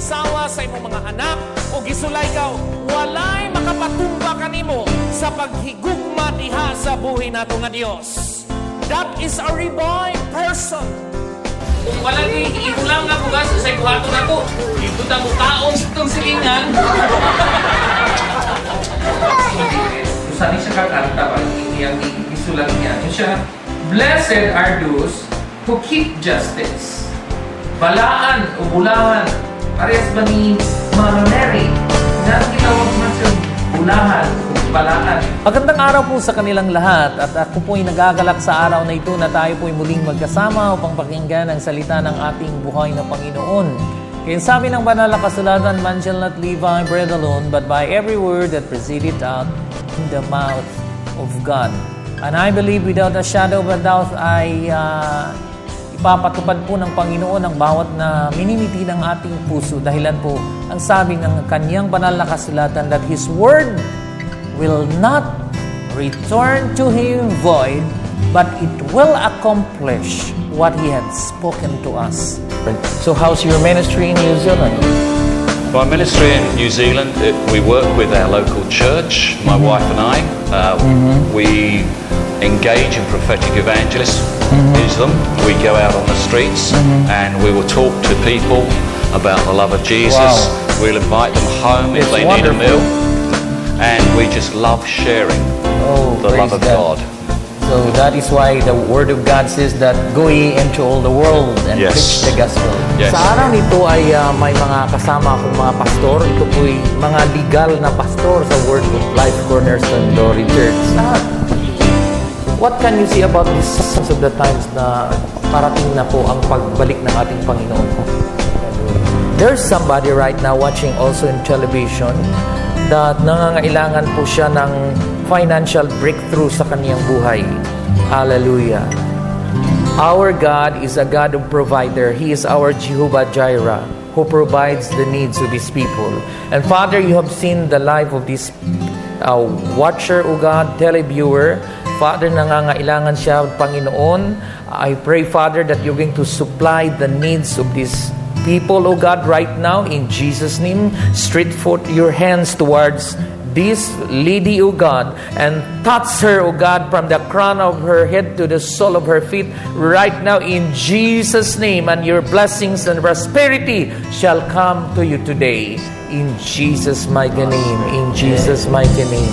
asawa, sa imong mga anak, o gisulay ka, walay makapatumba kanimo sa paghigugma diha sa buhay nato nga Dios. That is a reborn person. Kung wala ni iulang nga bugas sa ibuhato na ko, ito na mo taon sa itong silingan. Sa di siya kakanta ba, iyang isulat niya. Siya, blessed are those who keep justice. Balaan o bulahan. Parehas ba ni Mama Mary? Nga tinawag man siya bulahan o balaan. Magandang araw po sa kanilang lahat at ako po'y nagagalak sa araw na ito na tayo po'y muling magkasama upang pakinggan ang salita ng ating buhay na Panginoon. Kaya sabi ng banal na kasulatan, man shall not live by bread alone, but by every word that proceedeth out in the mouth of God. And I believe without a shadow of a doubt ay ipapatupad po ng Panginoon ang bawat na minimiti ng ating puso. Dahilan po ang sabi ng kanyang banal na kasulatan that His Word will not return to Him void, but it will accomplish what He had spoken to us. So how's your ministry in New Zealand? My ministry in New Zealand, we work with our local church, my wife and I. We engage in prophetic evangelists, use them. We go out on the streets and we will talk to people about the love of Jesus. Wow. We'll invite them home if they need a meal. And we just love sharing the love of God. So that is why the Word of God says that go ye into all the world and Yes. preach the gospel. Yes. Sa araw nito ay may mga kasama akong mga pastor. Ito po'y mga legal na pastor sa Word of Life Cornerstone Glory Church. What can you say about this signs of the times na parating na po ang pagbalik ng ating Panginoon? There's somebody right now watching also in television that nangangailangan po siya ng financial breakthrough sa kaniyang buhay. Hallelujah. Our God is a God of provider. He is our Jehovah Jireh, who provides the needs of His people. And Father, you have seen the life of this watcher, O God, televiewer. Father, nangangailangan siya, Panginoon. I pray, Father, that you're going to supply the needs of this people, O God, right now, in Jesus' name. Stretch forth your hands towards this lady, O God, and touch her, O God, from the crown of her head to the sole of her feet, right now, in Jesus' name. And your blessings and prosperity shall come to you today. In Jesus' mighty name. In Jesus' mighty name.